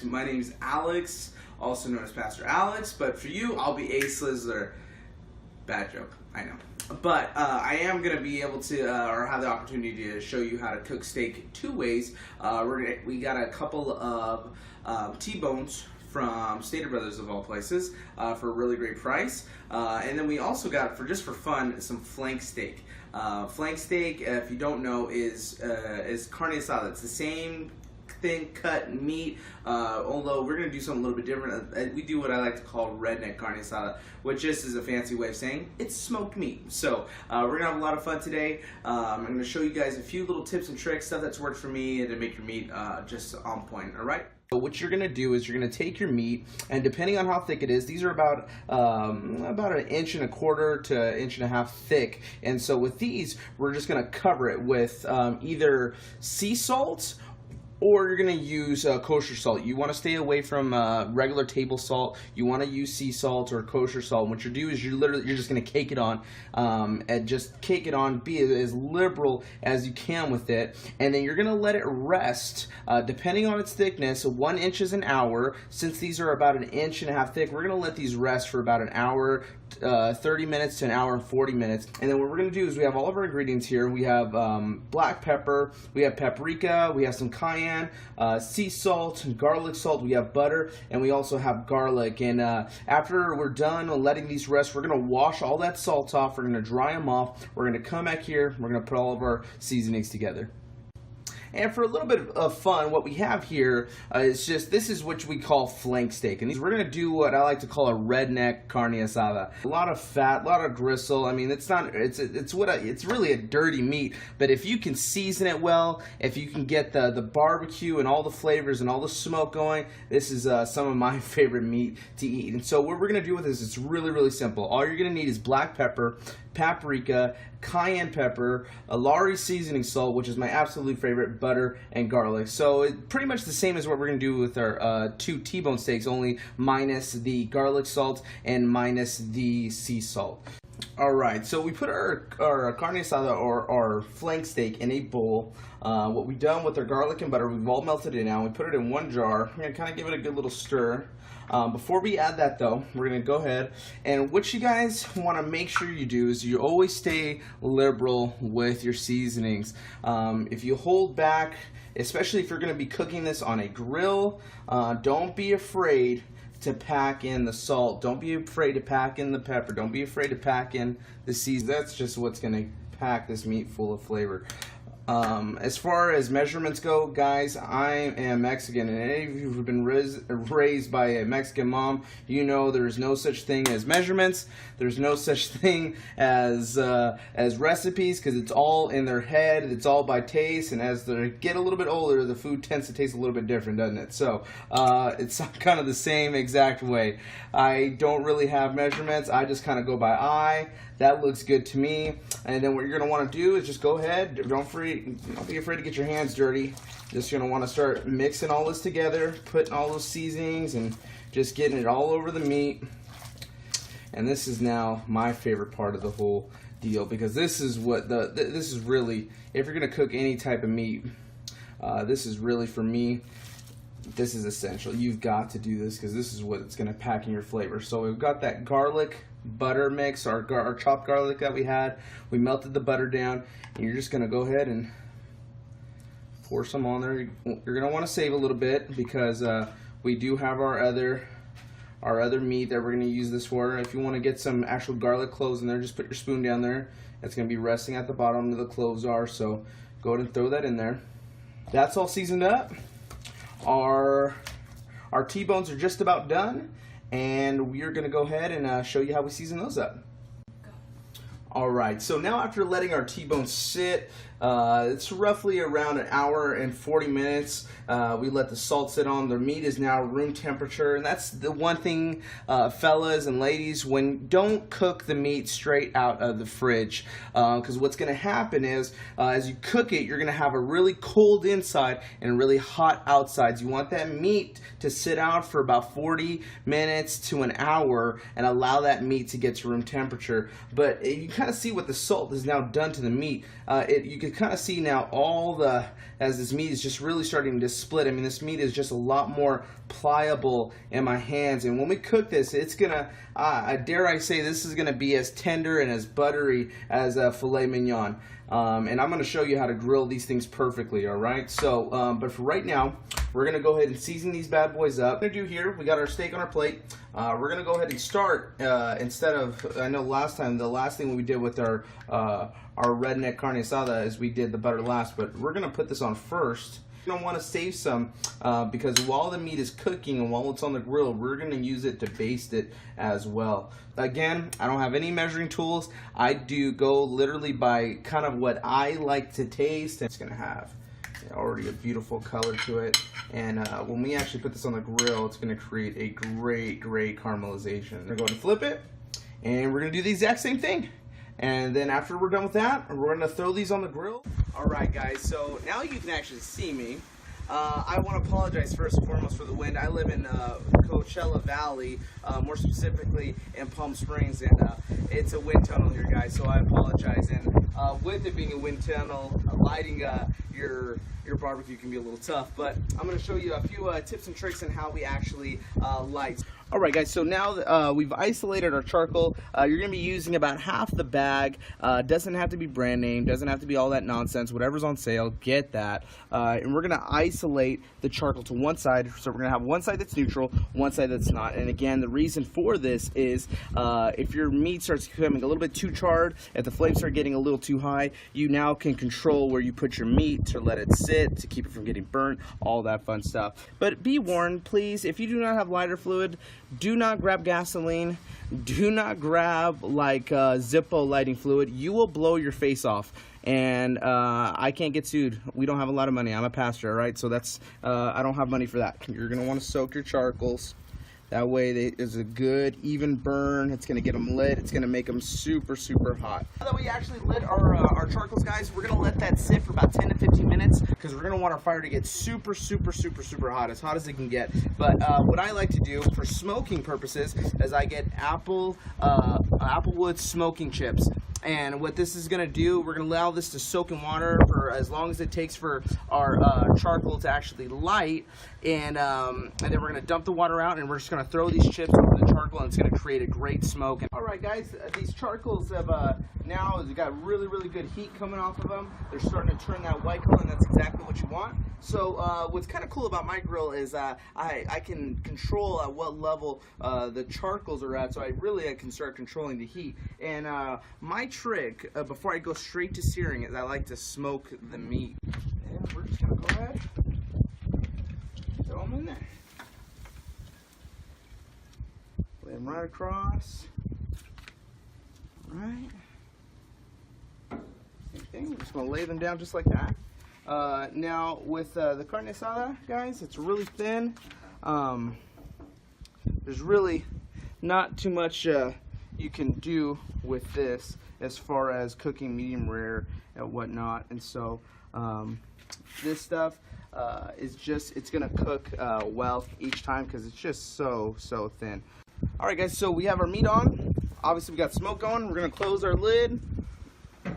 guys. My name is Alex, also known as Pastor Alex, but for you, I'll be A Slizzler. Bad joke, I know. But I am going to be able to, or have the opportunity to show you how to cook steak two ways. We got a couple of T-bones from Stater Brothers of all places for a really great price. And then we also got, for fun, some flank steak. Flank steak, if you don't know, is carne asada. It's the same thin cut meat, although we're going to do something a little bit different. We do what I like to call redneck carne asada, which just is a fancy way of saying it's smoked meat. So we're going to have a lot of fun today. I'm going to show you guys a few little tips and tricks, stuff that's worked for me to make your meat just on point, all right? So what you're going to do is you're going to take your meat, and depending on how thick it is, these are about an inch and a quarter to inch and a half thick. And so with these, we're just going to cover it with either sea salt, or you're going to use kosher salt. You want to stay away from regular table salt. You want to use sea salt or kosher salt. And what you do is you're just going to cake it on, and just cake it on. Be as liberal as you can with it, and then you're going to let it rest, depending on its thickness. 1 inch is an hour. Since these are about an inch and a half thick, we're going to let these rest for about an hour. 30 minutes to an hour and 40 minutes. And then what we're going to do is we have all of our ingredients here. We have black pepper, we have paprika, we have some cayenne, sea salt, garlic salt, we have butter, and we also have garlic. And after we're done letting these rest, we're going to wash all that salt off. We're going to dry them off. We're going to come back here. We're going to put all of our seasonings together. And for a little bit of fun, what we have here is this is what we call flank steak. And we're going to do what I like to call a redneck carne asada. A lot of fat, a lot of gristle. I mean, it's really a dirty meat. But if you can season it well, if you can get the barbecue and all the flavors and all the smoke going, this is some of my favorite meat to eat. And so what we're going to do with this is really, really simple. All you're going to need is black pepper, paprika, cayenne pepper, a Lawry seasoning salt, which is my absolute favorite, butter, and garlic. So it's pretty much the same as what we're going to do with our 2 T-bone steaks, only minus the garlic salt and minus the sea salt. Alright, so we put our carne asada, or our flank steak, in a bowl. What we've done with our garlic and butter, we've all melted it now. We put it in one jar. We're going to kind of give it a good little stir. Before we add that though, we're going to go ahead, and what you guys want to make sure you do is you always stay liberal with your seasonings. If you hold back, especially if you're going to be cooking this on a grill, don't be afraid to pack in the salt. Don't be afraid to pack in the pepper. Don't be afraid to pack in the seasoning. That's just what's going to pack this meat full of flavor. As far as measurements go, guys, I am Mexican, and any of you who've been raised by a Mexican mom, you know there's no such thing as measurements. There's no such thing as recipes, because it's all in their head. It's all by taste, and as they get a little bit older, the food tends to taste a little bit different, doesn't it? So it's kind of the same exact way. I don't really have measurements. I just kind of go by eye. That looks good to me. And then what you're going to want to do is just go ahead. Don't be afraid to get your hands dirty. Just going to want to start mixing all this together, putting all those seasonings and just getting it all over the meat. And this is now my favorite part of the whole deal, because this is what this is really, if you're going to cook any type of meat, this is really, for me, this is essential. You've got to do this, because this is what it's going to pack in your flavor. So we've got that garlic butter mix, our chopped garlic that we had. We melted the butter down, and you're just going to go ahead and pour some on there. You're going to want to save a little bit, because we do have our other meat that we're going to use this for. If you want to get some actual garlic cloves in there, just put your spoon down there. It's going to be resting at the bottom where the cloves are, so go ahead and throw that in there. That's all seasoned up. Our T-bones are just about done, and we are going to go ahead and show you how we season those up. Alright, so now after letting our T-bones sit, it's roughly around an hour and 40 minutes. We let the salt sit on. The meat is now room temperature, and that's the one thing, fellas and ladies, don't cook the meat straight out of the fridge, because what's going to happen is, as you cook it, you're going to have a really cold inside and a really hot outside. You want that meat to sit out for about 40 minutes to an hour and allow that meat to get to room temperature. But you kind of see what the salt has now done to the meat. You can kind of see now as this meat is just really starting to split. I mean, this meat is just a lot more pliable in my hands, and when we cook this, it's gonna, dare I say, this is gonna be as tender and as buttery as a filet mignon. And I'm gonna show you how to grill these things perfectly, all right? So, but for right now, we're gonna go ahead and season these bad boys up. What we're gonna do here, we got our steak on our plate. We're gonna go ahead and start, instead of, I know last time, the last thing we did with our redneck carne asada is we did the butter last, but we're gonna put this on first. You're gonna wanna save some, because while the meat is cooking and while it's on the grill, we're gonna use it to baste it as well. Again, I don't have any measuring tools. I do go literally by kind of what I like to taste. It's gonna have already a beautiful color to it, and when we actually put this on the grill, it's going to create a great caramelization. We're going to go ahead and flip it, and we're going to do the exact same thing. And then after we're done with that, we're going to throw these on the grill. Alright guys, so now you can actually see me. I want to apologize first and foremost for the wind. I live in Coachella Valley, more specifically in Palm Springs, and it's a wind tunnel here, guys, so I apologize. And with it being a wind tunnel, lighting your barbecue can be a little tough, but I'm going to show you a few tips and tricks on how we actually light. Alright guys, so now we've isolated our charcoal. You're going to be using about half the bag. Doesn't have to be brand name, doesn't have to be all that nonsense. Whatever's on sale, get that. And we're going to isolate the charcoal to one side. So we're going to have one side that's neutral, one side that's not. And again, the reason for this is if your meat starts becoming a little bit too charred, if the flames start getting a little too high, you now can control where you put your meat to let it sit, to keep it from getting burnt, all that fun stuff. But be warned, please, if you do not have lighter fluid, do not grab gasoline, do not grab like Zippo lighting fluid. You will blow your face off, and I can't get sued. We don't have a lot of money. I'm a pastor, all right? So that's, I don't have money for that. You're gonna wanna soak your charcoals. That way there's a good even burn. It's gonna get them lit. It's gonna make them super hot. Now that we actually lit our charcoals, guys, we're gonna let that sit for about 10 to 15 minutes because we're gonna want our fire to get super hot as it can get. But what I like to do for smoking purposes is I get applewood smoking chips. And what this is going to do, we're going to allow this to soak in water for as long as it takes for our charcoal to actually light. And then we're going to dump the water out, and we're just going to throw these chips over the charcoal, and it's going to create a great smoke. Alright guys, these charcoals have now got really good heat coming off of them. They're starting to turn that white color, and that's exactly what you want. So what's kind of cool about my grill is I can control at what level the charcoals are at, so I can start controlling the heat. And my trick before I go straight to searing is I like to smoke the meat. And we're just gonna go ahead, throw them in there, lay them right across. All right, same thing. We're just gonna lay them down just like that. Now with the carne asada, guys, it's really thin. There's really not too much you can do with this as far as cooking medium rare and whatnot, and so this stuff is just, it's gonna cook well each time because it's just so thin. All right guys, so we have our meat on. Obviously we got smoke going. We're gonna close our lid, and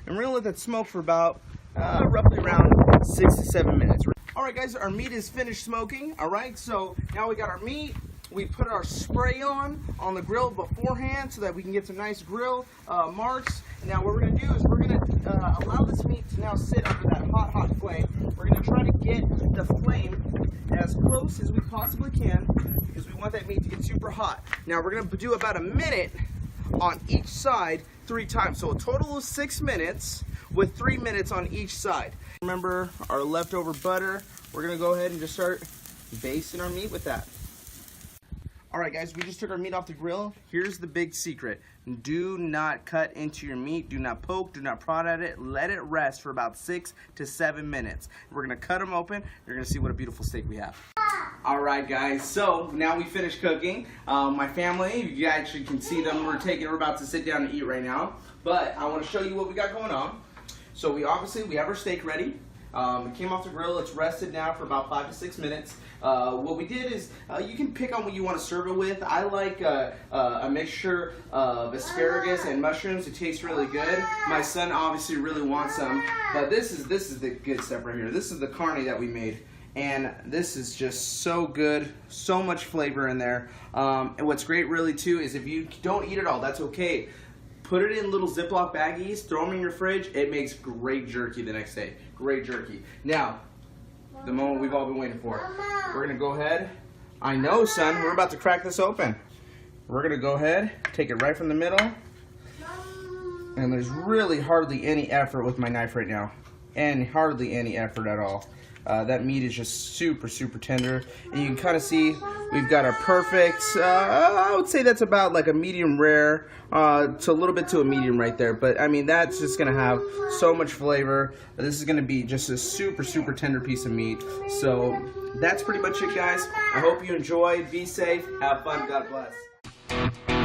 we're gonna let that smoke for about roughly around 6 to 7 minutes. Alright guys, our meat is finished smoking. Alright, so now we got our meat. We put our spray on the grill beforehand so that we can get some nice grill marks. Now what we're going to do is we're going to allow this meat to now sit under that hot flame. We're going to try to get the flame as close as we possibly can because we want that meat to get super hot. Now we're going to do about a minute on each side 3 times. So a total of 6 minutes with 3 minutes on each side. Remember our leftover butter. We're going to go ahead and just start basting our meat with that. Alright guys, we just took our meat off the grill. Here's the big secret. Do not cut into your meat. Do not poke. Do not prod at it. Let it rest for about 6 to 7 minutes. We're going to cut them open. You're going to see what a beautiful steak we have. Alright guys, so now we finished cooking. My family, you actually can see them. We're about to sit down and eat right now. But I want to show you what we got going on. So we have our steak ready. It came off the grill. It's rested now for about 5 to 6 minutes. What we did is you can pick on what you want to serve it with. I like a mixture of asparagus and mushrooms. It tastes really good. My son obviously really wants some, but this is the good stuff right here. This is the carne that we made. And this is just so good, so much flavor in there. And what's great really too is if you don't eat it all, that's okay. Put it in little Ziploc baggies, throw them in your fridge. It makes great jerky the next day. Great jerky. Now, the moment we've all been waiting for. We're gonna go ahead. I know, son, we're about to crack this open. We're gonna go ahead, take it right from the middle. And there's really hardly any effort with my knife right now. And hardly any effort at all. That meat is just super, super tender. And you can kind of see we've got a perfect, I would say that's about like a medium rare to a little bit to a medium right there. But I mean, that's just going to have so much flavor. This is going to be just a super, super tender piece of meat. So that's pretty much it, guys. I hope you enjoyed. Be safe. Have fun. God bless.